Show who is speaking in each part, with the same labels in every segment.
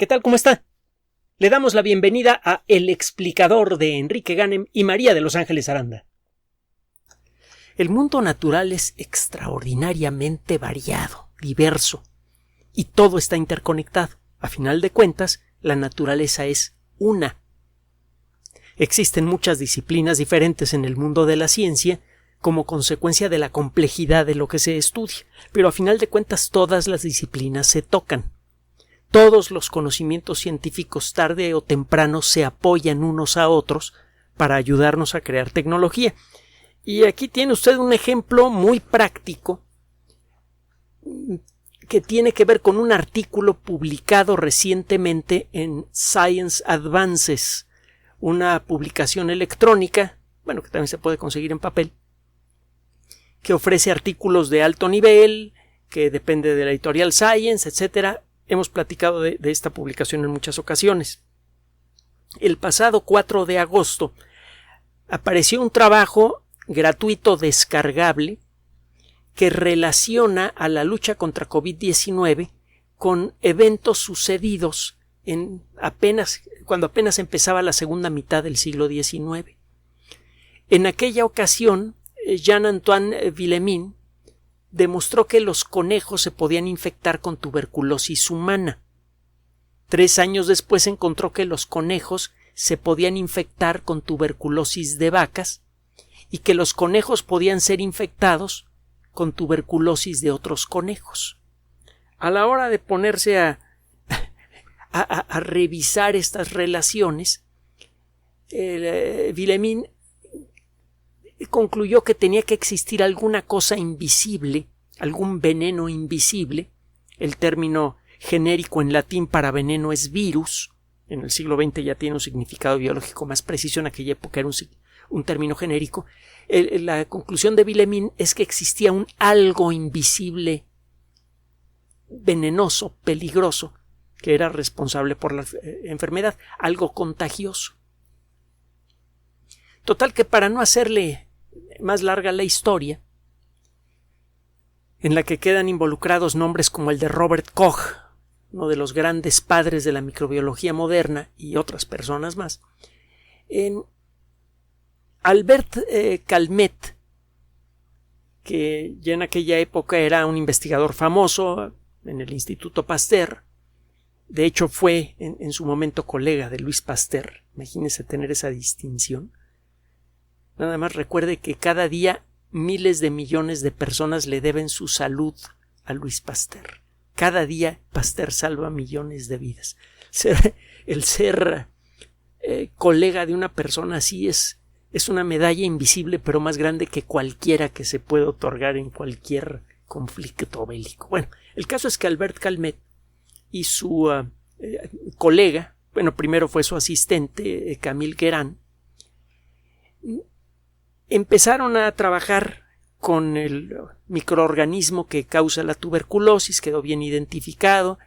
Speaker 1: ¿Qué tal? ¿Cómo está? Le damos la bienvenida a El Explicador de Enrique Ganem y María de Los Ángeles Aranda. El mundo natural es extraordinariamente variado, diverso, y todo está interconectado. A final de cuentas, la naturaleza es una. Existen muchas disciplinas diferentes en el mundo de la ciencia como consecuencia de la complejidad de lo que se estudia, pero a final de cuentas todas las disciplinas se tocan. Todos los conocimientos científicos tarde o temprano se apoyan unos a otros para ayudarnos a crear tecnología. Y aquí tiene usted un ejemplo muy práctico que tiene que ver con un artículo publicado recientemente en Science Advances, una publicación electrónica, que también se puede conseguir en papel, que ofrece artículos de alto nivel, que depende de la editorial Science, etcétera. Hemos platicado de esta publicación en muchas ocasiones. El pasado 4 de agosto apareció un trabajo gratuito descargable que relaciona a la lucha contra COVID-19 con eventos sucedidos cuando apenas empezaba la segunda mitad del siglo XIX. En aquella ocasión, Jean-Antoine Villemin demostró que los conejos se podían infectar con tuberculosis humana. 3 años después encontró que los conejos se podían infectar con tuberculosis de vacas y que los conejos podían ser infectados con tuberculosis de otros conejos. A la hora de ponerse a revisar estas relaciones, Villemin concluyó que tenía que existir alguna cosa invisible, algún veneno invisible. El término genérico en latín para veneno es virus. En el siglo XX ya tiene un significado biológico más preciso. En aquella época era un término genérico. La conclusión de Villemin es que existía un algo invisible, venenoso, peligroso, que era responsable por la enfermedad, algo contagioso. Total que para no hacerle más larga la historia, en la que quedan involucrados nombres como el de Robert Koch, uno de los grandes padres de la microbiología moderna, y otras personas más, Albert Calmet, que ya en aquella época era un investigador famoso en el Instituto Pasteur, de hecho fue en su momento colega de Louis Pasteur. Imagínese tener esa distinción. Nada más recuerde que cada día miles de millones de personas le deben su salud a Louis Pasteur. Cada día Pasteur salva millones de vidas. El ser colega de una persona así es una medalla invisible, pero más grande que cualquiera que se puede otorgar en cualquier conflicto bélico. Bueno, el caso es que Albert Calmet y su colega, primero fue su asistente, Camille Guérin, empezaron a trabajar con el microorganismo que causa la tuberculosis, quedó bien identificado,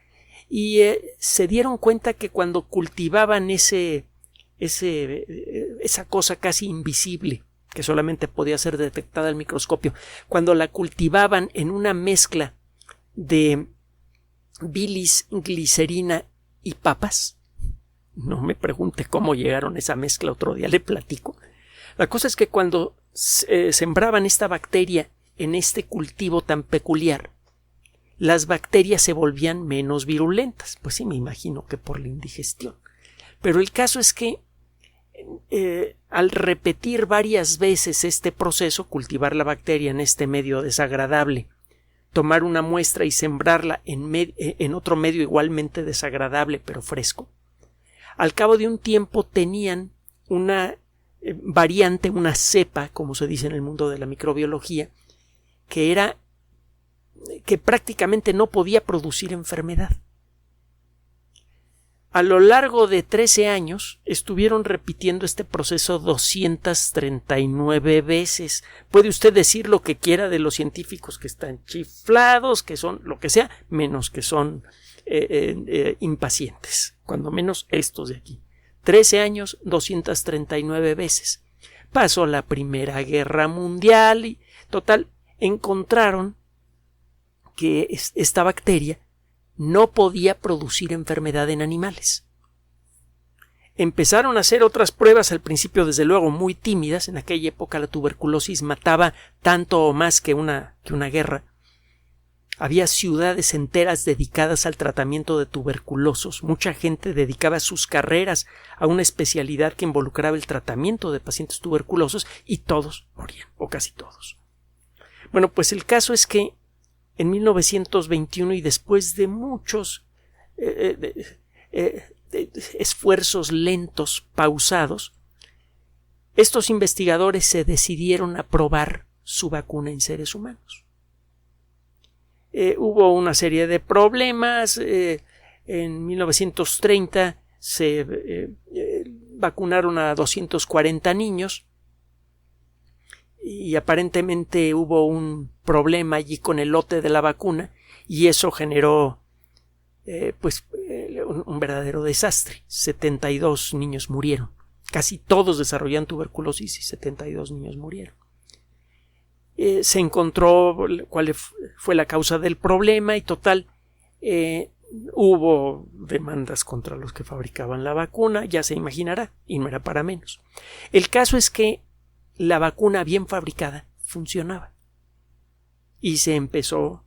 Speaker 1: y se dieron cuenta que cuando cultivaban esa cosa casi invisible, que solamente podía ser detectada al microscopio, cuando la cultivaban en una mezcla de bilis, glicerina y papas, no me pregunte cómo llegaron a esa mezcla, otro día le platico. La cosa es que cuando sembraban esta bacteria en este cultivo tan peculiar, las bacterias se volvían menos virulentas. Pues sí, me imagino que por la indigestión. Pero el caso es que al repetir varias veces este proceso, cultivar la bacteria en este medio desagradable, tomar una muestra y sembrarla en otro medio igualmente desagradable pero fresco, al cabo de un tiempo tenían una variante, una cepa, como se dice en el mundo de la microbiología, que prácticamente no podía producir enfermedad. A lo largo de 13 años estuvieron repitiendo este proceso 239 veces. Puede usted decir lo que quiera de los científicos que están chiflados, que son lo que sea, menos que son impacientes, cuando menos estos de aquí. 13 años, 239 veces. Pasó la Primera Guerra Mundial y, total, encontraron que esta bacteria no podía producir enfermedad en animales. Empezaron a hacer otras pruebas al principio, desde luego muy tímidas. En aquella época la tuberculosis mataba tanto o más que una guerra. Había ciudades enteras dedicadas al tratamiento de tuberculosos. Mucha gente dedicaba sus carreras a una especialidad que involucraba el tratamiento de pacientes tuberculosos y todos morían, o casi todos. Bueno, pues el caso es que en 1921, y después de muchos esfuerzos lentos, pausados, estos investigadores se decidieron a probar su vacuna en seres humanos. Hubo una serie de problemas. En 1930 se vacunaron a 240 niños y aparentemente hubo un problema allí con el lote de la vacuna y eso generó un verdadero desastre. 72 niños murieron. Casi todos desarrollaron tuberculosis y 72 niños murieron. Se encontró cuál fue la causa del problema y total, hubo demandas contra los que fabricaban la vacuna, ya se imaginará, y no era para menos. El caso es que la vacuna bien fabricada funcionaba y se empezó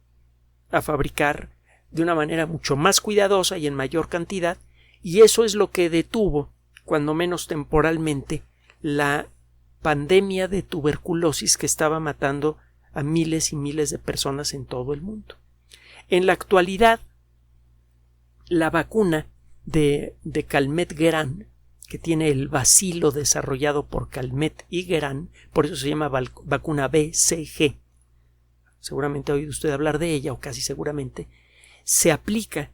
Speaker 1: a fabricar de una manera mucho más cuidadosa y en mayor cantidad, y eso es lo que detuvo, cuando menos temporalmente, la pandemia de tuberculosis que estaba matando a miles y miles de personas en todo el mundo. En la actualidad, la vacuna de Calmette-Guerin, que tiene el bacilo desarrollado por Calmette y Guerin, por eso se llama vacuna BCG. Seguramente ha oído usted hablar de ella, o casi seguramente. Se aplica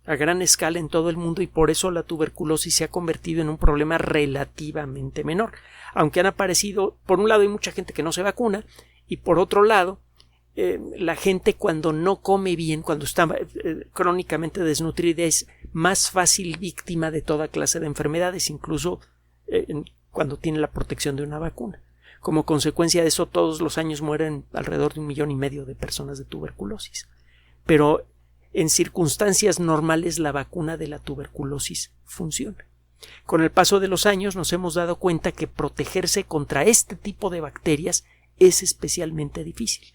Speaker 1: a gran escala en todo el mundo y por eso la tuberculosis se ha convertido en un problema relativamente menor. Aunque han aparecido, por un lado hay mucha gente que no se vacuna y por otro lado la gente cuando no come bien, cuando está crónicamente desnutrida, es más fácil víctima de toda clase de enfermedades, incluso cuando tiene la protección de una vacuna. Como consecuencia de eso, todos los años mueren alrededor de 1,5 millones de personas de tuberculosis. Pero en circunstancias normales la vacuna de la tuberculosis funciona. Con el paso de los años nos hemos dado cuenta que protegerse contra este tipo de bacterias es especialmente difícil.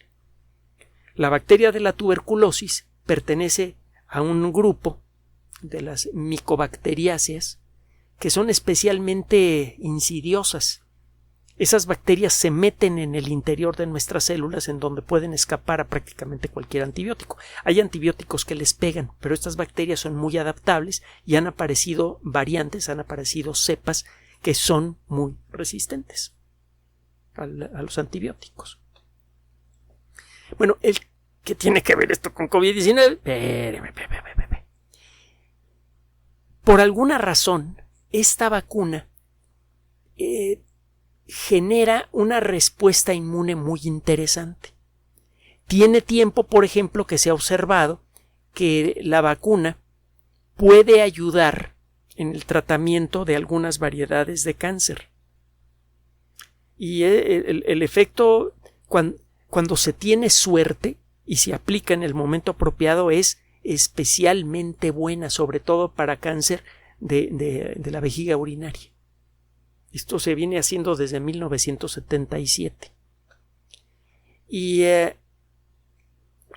Speaker 1: La bacteria de la tuberculosis pertenece a un grupo de las micobacteriáceas que son especialmente insidiosas. Esas bacterias se meten en el interior de nuestras células, en donde pueden escapar a prácticamente cualquier antibiótico. Hay antibióticos que les pegan, pero estas bacterias son muy adaptables y han aparecido variantes, han aparecido cepas que son muy resistentes a los antibióticos. Bueno, ¿qué tiene que ver esto con COVID-19? Por alguna razón, esta vacuna genera una respuesta inmune muy interesante. Tiene tiempo, por ejemplo, que se ha observado que la vacuna puede ayudar en el tratamiento de algunas variedades de cáncer. Y el efecto, cuando se tiene suerte y se aplica en el momento apropiado, es especialmente buena, sobre todo para cáncer de la vejiga urinaria. Esto se viene haciendo desde 1977. Y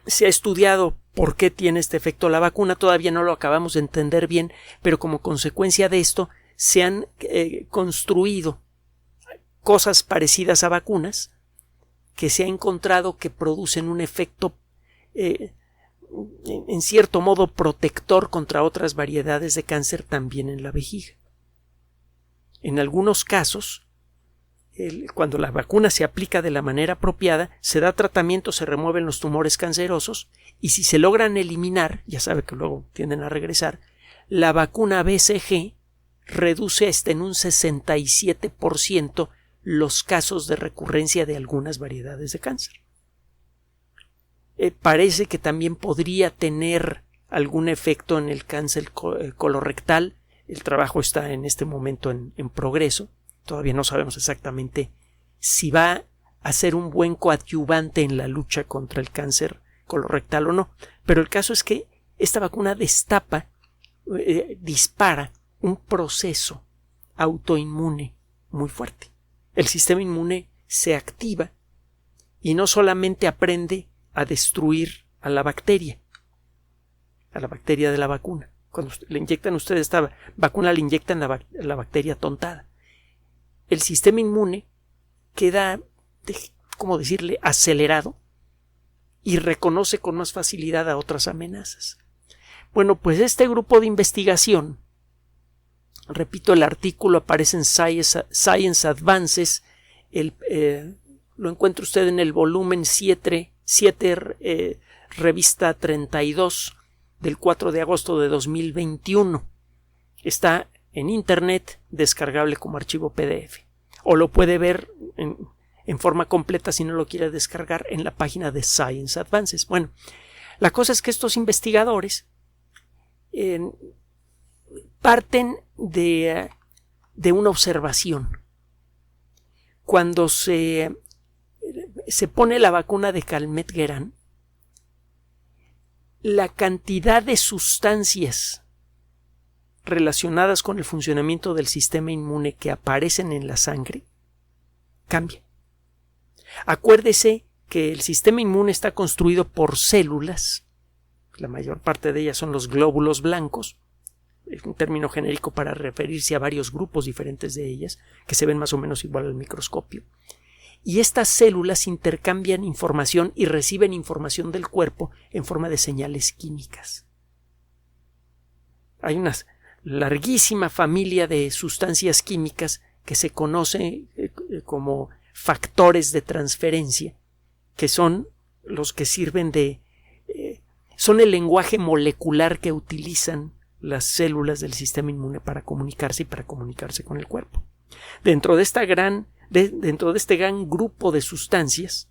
Speaker 1: se ha estudiado por qué tiene este efecto la vacuna. Todavía no lo acabamos de entender bien, pero como consecuencia de esto se han construido cosas parecidas a vacunas que se ha encontrado que producen un efecto en cierto modo protector contra otras variedades de cáncer también en la vejiga. En algunos casos, cuando la vacuna se aplica de la manera apropiada, se da tratamiento, se remueven los tumores cancerosos y si se logran eliminar, ya sabe que luego tienden a regresar, la vacuna BCG reduce hasta en un 67% los casos de recurrencia de algunas variedades de cáncer. Parece que también podría tener algún efecto en el cáncer colorectal. El trabajo está en este momento en progreso. Todavía no sabemos exactamente si va a ser un buen coadyuvante en la lucha contra el cáncer colorectal o no. Pero el caso es que esta vacuna dispara un proceso autoinmune muy fuerte. El sistema inmune se activa y no solamente aprende a destruir a la bacteria de la vacuna. Cuando le inyectan a usted esta vacuna, le inyectan la bacteria tontada. El sistema inmune queda, ¿cómo decirle?, acelerado y reconoce con más facilidad a otras amenazas. Bueno, pues este grupo de investigación, repito, el artículo aparece en Science Advances, lo encuentra usted en el volumen 7, revista 32 del 4 de agosto de 2021. Está en internet, descargable como archivo PDF, o lo puede ver en forma completa si no lo quiere descargar en la página de Science Advances. Bueno, la cosa es que estos investigadores parten de una observación. Cuando se pone la vacuna de Calmette-Guerin, la cantidad de sustancias relacionadas con el funcionamiento del sistema inmune que aparecen en la sangre cambia. Acuérdese que el sistema inmune está construido por células, la mayor parte de ellas son los glóbulos blancos, es un término genérico para referirse a varios grupos diferentes de ellas, que se ven más o menos igual al microscopio. Y estas células intercambian información y reciben información del cuerpo en forma de señales químicas. Hay una larguísima familia de sustancias químicas que se conoce como factores de transferencia, que son los que sirven son el lenguaje molecular que utilizan las células del sistema inmune para comunicarse y para comunicarse con el cuerpo. Dentro de este gran grupo de sustancias,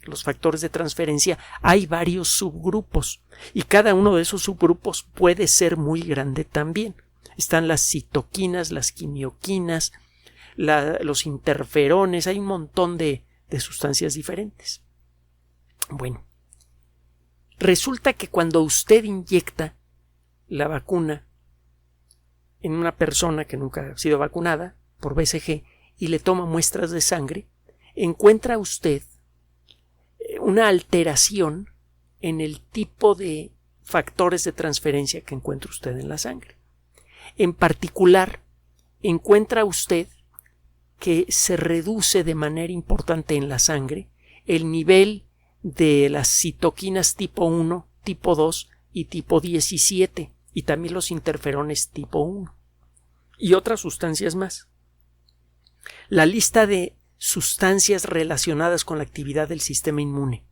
Speaker 1: los factores de transferencia, hay varios subgrupos y cada uno de esos subgrupos puede ser muy grande también. Están las citoquinas, las quimioquinas, los interferones, hay un montón de sustancias diferentes. Bueno, resulta que cuando usted inyecta la vacuna en una persona que nunca ha sido vacunada por BCG y le toma muestras de sangre, encuentra usted una alteración en el tipo de factores de transferencia que encuentra usted en la sangre. En particular, encuentra usted que se reduce de manera importante en la sangre el nivel de las citoquinas tipo 1, tipo 2 y tipo 17, y también los interferones tipo 1 y otras sustancias más. La lista de sustancias relacionadas con la actividad del sistema inmune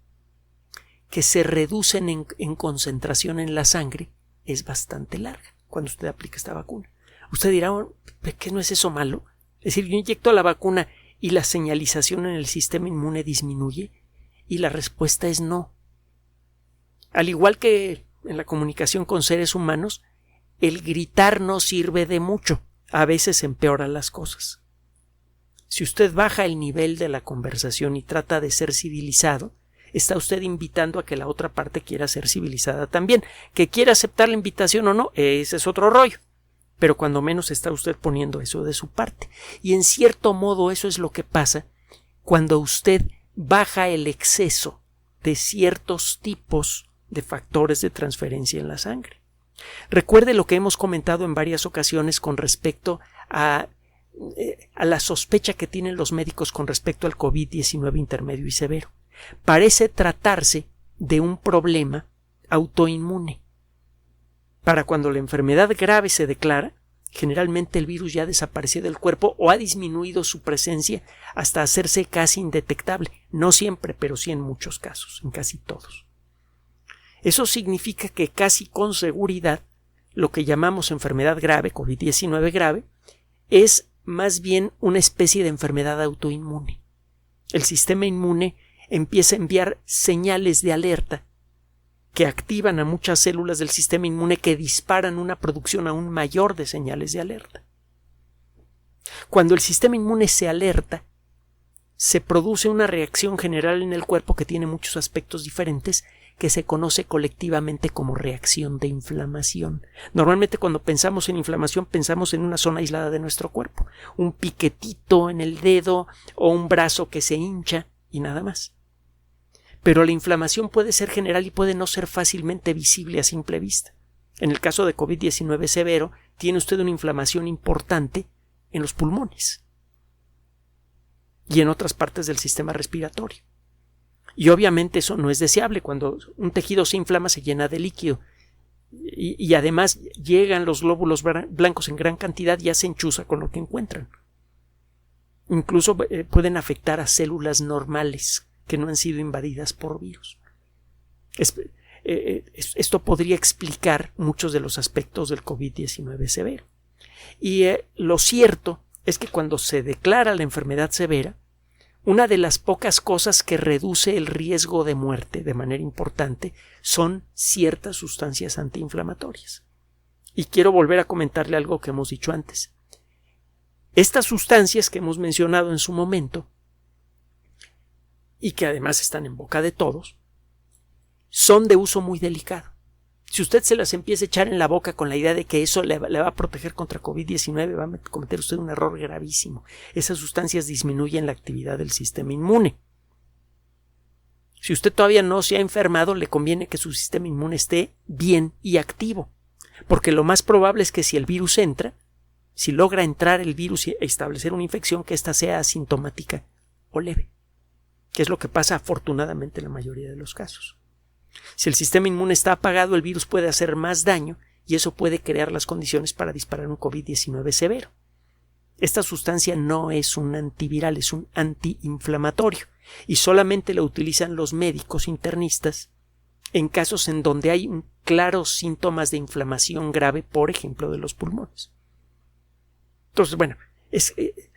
Speaker 1: que se reducen en concentración en la sangre es bastante larga cuando usted aplica esta vacuna. Usted dirá, ¿qué no es eso malo? Es decir, yo inyecto la vacuna y la señalización en el sistema inmune disminuye, y la respuesta es no. Al igual que en la comunicación con seres humanos, el gritar no sirve de mucho, a veces empeora las cosas. Si usted baja el nivel de la conversación y trata de ser civilizado, está usted invitando a que la otra parte quiera ser civilizada también. Que quiera aceptar la invitación o no, ese es otro rollo. Pero cuando menos está usted poniendo eso de su parte. Y en cierto modo eso es lo que pasa cuando usted baja el exceso de ciertos tipos de factores de transferencia en la sangre. Recuerde lo que hemos comentado en varias ocasiones con respecto a la sospecha que tienen los médicos con respecto al COVID-19 intermedio y severo. Parece tratarse de un problema autoinmune. Para cuando la enfermedad grave se declara, generalmente el virus ya desapareció del cuerpo o ha disminuido su presencia hasta hacerse casi indetectable. No siempre, pero sí en muchos casos, en casi todos. Eso significa que casi con seguridad lo que llamamos enfermedad grave, COVID-19 grave, es más bien una especie de enfermedad autoinmune. El sistema inmune empieza a enviar señales de alerta que activan a muchas células del sistema inmune que disparan una producción aún mayor de señales de alerta. Cuando el sistema inmune se alerta, se produce una reacción general en el cuerpo que tiene muchos aspectos diferentes que se conoce colectivamente como reacción de inflamación. Normalmente cuando pensamos en inflamación pensamos en una zona aislada de nuestro cuerpo, un piquetito en el dedo o un brazo que se hincha y nada más. Pero la inflamación puede ser general y puede no ser fácilmente visible a simple vista. En el caso de COVID-19 severo, tiene usted una inflamación importante en los pulmones y en otras partes del sistema respiratorio. Y obviamente eso no es deseable. Cuando un tejido se inflama se llena de líquido y además llegan los glóbulos blancos en gran cantidad y hacen chuza con lo que encuentran. Incluso pueden afectar a células normales que no han sido invadidas por virus. Esto podría explicar muchos de los aspectos del COVID-19 severo. Y lo cierto es que cuando se declara la enfermedad severa, una de las pocas cosas que reduce el riesgo de muerte de manera importante son ciertas sustancias antiinflamatorias. Y quiero volver a comentarle algo que hemos dicho antes. Estas sustancias que hemos mencionado en su momento, y que además están en boca de todos, son de uso muy delicado. Si usted se las empieza a echar en la boca con la idea de que eso le va a proteger contra COVID-19, va a cometer usted un error gravísimo. Esas sustancias disminuyen la actividad del sistema inmune. Si usted todavía no se ha enfermado, le conviene que su sistema inmune esté bien y activo, porque lo más probable es que si el virus entra, si logra entrar el virus y establecer una infección, que ésta sea asintomática o leve, que es lo que pasa afortunadamente en la mayoría de los casos. Si el sistema inmune está apagado, el virus puede hacer más daño y eso puede crear las condiciones para disparar un COVID-19 severo. Esta sustancia no es un antiviral, es un antiinflamatorio y solamente lo utilizan los médicos internistas en casos en donde hay claros síntomas de inflamación grave, por ejemplo, de los pulmones. Entonces, bueno,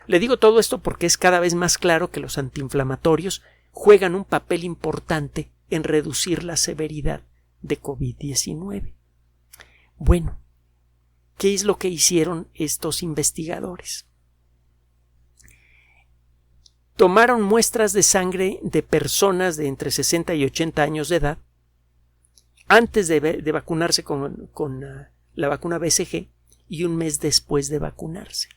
Speaker 1: le digo todo esto porque es cada vez más claro que los antiinflamatorios juegan un papel importante en reducir la severidad de COVID-19. Bueno, ¿qué es lo que hicieron estos investigadores? Tomaron muestras de sangre de personas de entre 60 y 80 años de edad antes de vacunarse con la vacuna BCG y un mes después de vacunarse.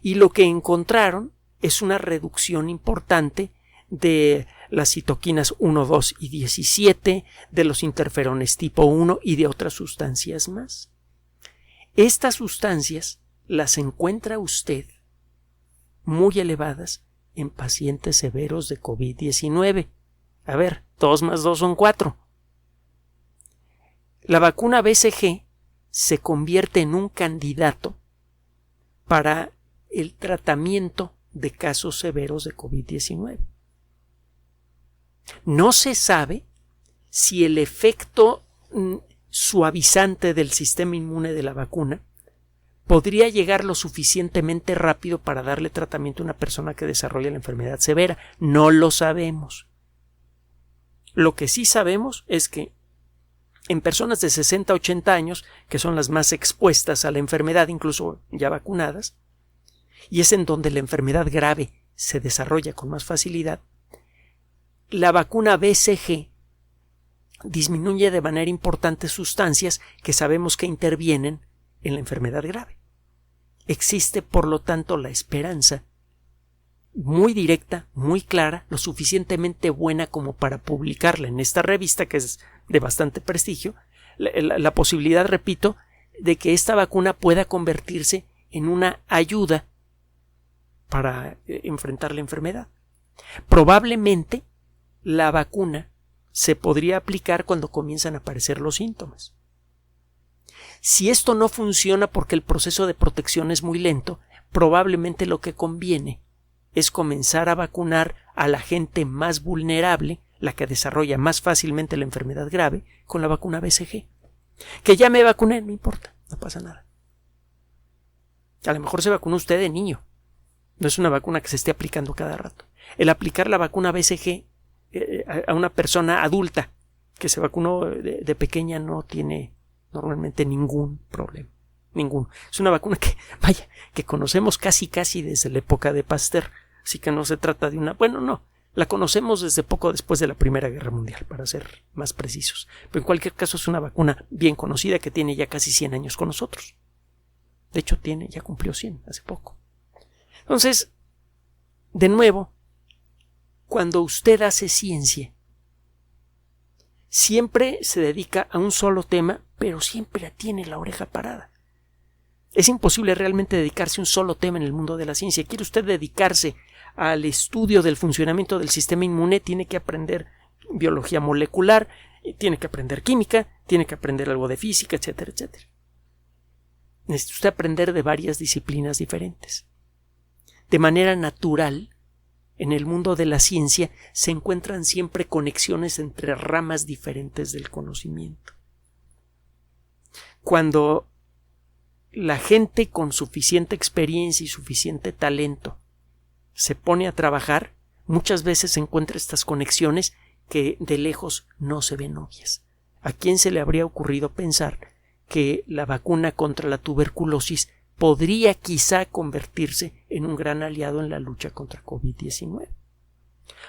Speaker 1: Y lo que encontraron es una reducción importante de las citoquinas 1, 2 y 17, de los interferones tipo 1 y de otras sustancias más. Estas sustancias las encuentra usted muy elevadas en pacientes severos de COVID-19. A ver, 2 más 2 son 4. La vacuna BCG se convierte en un candidato para el tratamiento de casos severos de COVID-19. No se sabe si el efecto suavizante del sistema inmune de la vacuna podría llegar lo suficientemente rápido para darle tratamiento a una persona que desarrolla la enfermedad severa. No lo sabemos. Lo que sí sabemos es que en personas de 60 a 80 años, que son las más expuestas a la enfermedad, incluso ya vacunadas, y es en donde la enfermedad grave se desarrolla con más facilidad, la vacuna BCG disminuye de manera importante sustancias que sabemos que intervienen en la enfermedad grave. Existe, por lo tanto, la esperanza muy directa, muy clara, lo suficientemente buena como para publicarla en esta revista, que es de bastante prestigio, la posibilidad, repito, de que esta vacuna pueda convertirse en una ayuda para enfrentar la enfermedad. Probablemente la vacuna se podría aplicar cuando comienzan a aparecer los síntomas. Si esto no funciona porque el proceso de protección es muy lento, probablemente lo que conviene es comenzar a vacunar a la gente más vulnerable, la que desarrolla más fácilmente la enfermedad grave, con la vacuna BCG. Que ya me vacuné, no importa, no pasa nada. A lo mejor se vacunó usted de niño. No es una vacuna que se esté aplicando cada rato. El aplicar la vacuna BCG a una persona adulta que se vacunó de pequeña no tiene normalmente ningún problema. Ninguno. Es una vacuna que conocemos casi desde la época de Pasteur. Así que no se trata de una... Bueno, no. La conocemos desde poco después de la Primera Guerra Mundial, para ser más precisos. Pero en cualquier caso es una vacuna bien conocida que tiene ya casi 100 años con nosotros. De hecho, ya cumplió 100 hace poco. Entonces, de nuevo, cuando usted hace ciencia, siempre se dedica a un solo tema, pero siempre tiene la oreja parada. Es imposible realmente dedicarse a un solo tema en el mundo de la ciencia. ¿Quiere usted dedicarse al estudio del funcionamiento del sistema inmune? Tiene que aprender biología molecular, tiene que aprender química, tiene que aprender algo de física, etcétera, etcétera. Necesita usted aprender de varias disciplinas diferentes. De manera natural, en el mundo de la ciencia se encuentran siempre conexiones entre ramas diferentes del conocimiento. Cuando la gente con suficiente experiencia y suficiente talento se pone a trabajar, muchas veces se encuentra estas conexiones que de lejos no se ven obvias. ¿A quién se le habría ocurrido pensar que la vacuna contra la tuberculosis podría quizá convertirse en un gran aliado en la lucha contra COVID-19?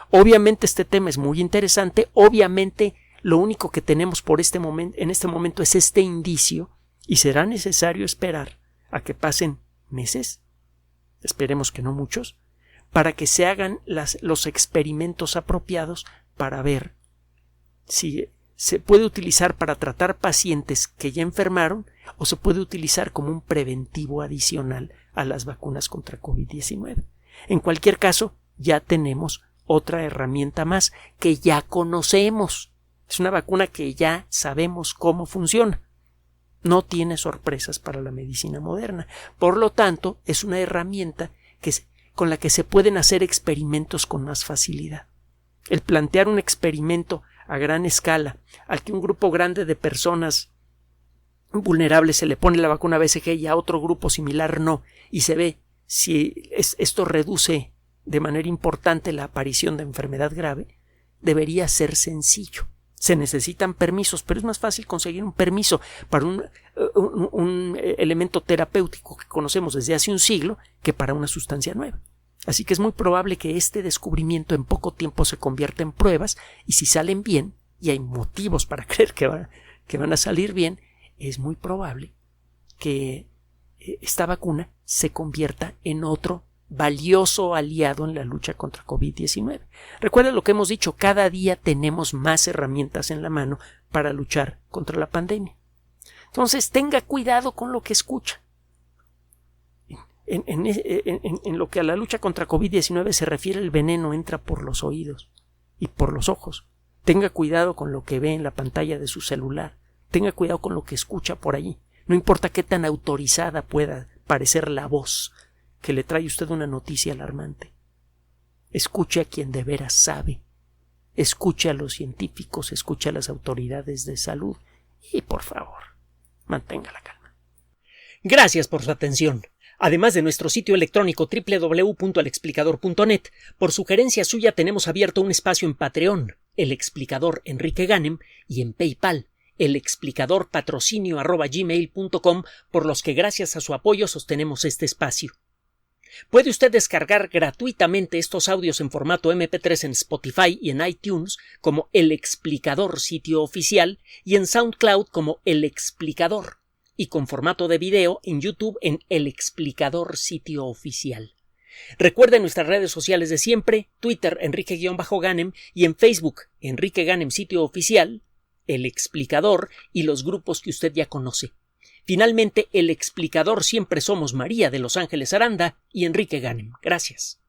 Speaker 1: Obviamente este tema es muy interesante, obviamente lo único que tenemos en este momento es este indicio, y será necesario esperar a que pasen meses, esperemos que no muchos, para que se hagan los experimentos apropiados para ver si se puede utilizar para tratar pacientes que ya enfermaron o se puede utilizar como un preventivo adicional a las vacunas contra COVID-19. En cualquier caso, ya tenemos otra herramienta más que ya conocemos. Es una vacuna que ya sabemos cómo funciona. No tiene sorpresas para la medicina moderna. Por lo tanto, es una herramienta con la que se pueden hacer experimentos con más facilidad. El plantear un experimento a gran escala al que un grupo grande de personas vulnerables se le pone la vacuna BCG y a otro grupo similar no, y se ve si esto reduce de manera importante la aparición de enfermedad grave, debería ser sencillo. Se necesitan permisos, pero es más fácil conseguir un permiso para un elemento terapéutico que conocemos desde hace un siglo que para una sustancia nueva. Así que es muy probable que este descubrimiento en poco tiempo se convierta en pruebas, y si salen bien, y hay motivos para creer que van a salir bien, es muy probable que esta vacuna se convierta en otro valioso aliado en la lucha contra COVID-19. Recuerda lo que hemos dicho, cada día tenemos más herramientas en la mano para luchar contra la pandemia. Entonces, tenga cuidado con lo que escucha. En lo que a la lucha contra COVID-19 se refiere, el veneno entra por los oídos y por los ojos. Tenga cuidado con lo que ve en la pantalla de su celular. Tenga cuidado con lo que escucha por allí. No importa qué tan autorizada pueda parecer la voz que le trae usted una noticia alarmante. Escuche a quien de veras sabe. Escuche a los científicos, escuche a las autoridades de salud y, por favor, mantenga la calma. Gracias por su atención. Además de nuestro sitio electrónico www.alexplicador.net, por sugerencia suya tenemos abierto un espacio en Patreon, El Explicador Enrique Ganem, y en PayPal, elexplicadorpatrocinio@gmail.com, por los que gracias a su apoyo sostenemos este espacio. Puede usted descargar gratuitamente estos audios en formato MP3 en Spotify y en iTunes como El Explicador Sitio Oficial y en SoundCloud como El Explicador, y con formato de video en YouTube en El Explicador Sitio Oficial. Recuerde nuestras redes sociales de siempre, Twitter Enrique-Ganem y en Facebook Enrique Ganem Sitio Oficial, El Explicador y los grupos que usted ya conoce. Finalmente, El Explicador siempre somos María de Los Ángeles Aranda y Enrique Ganem. Gracias.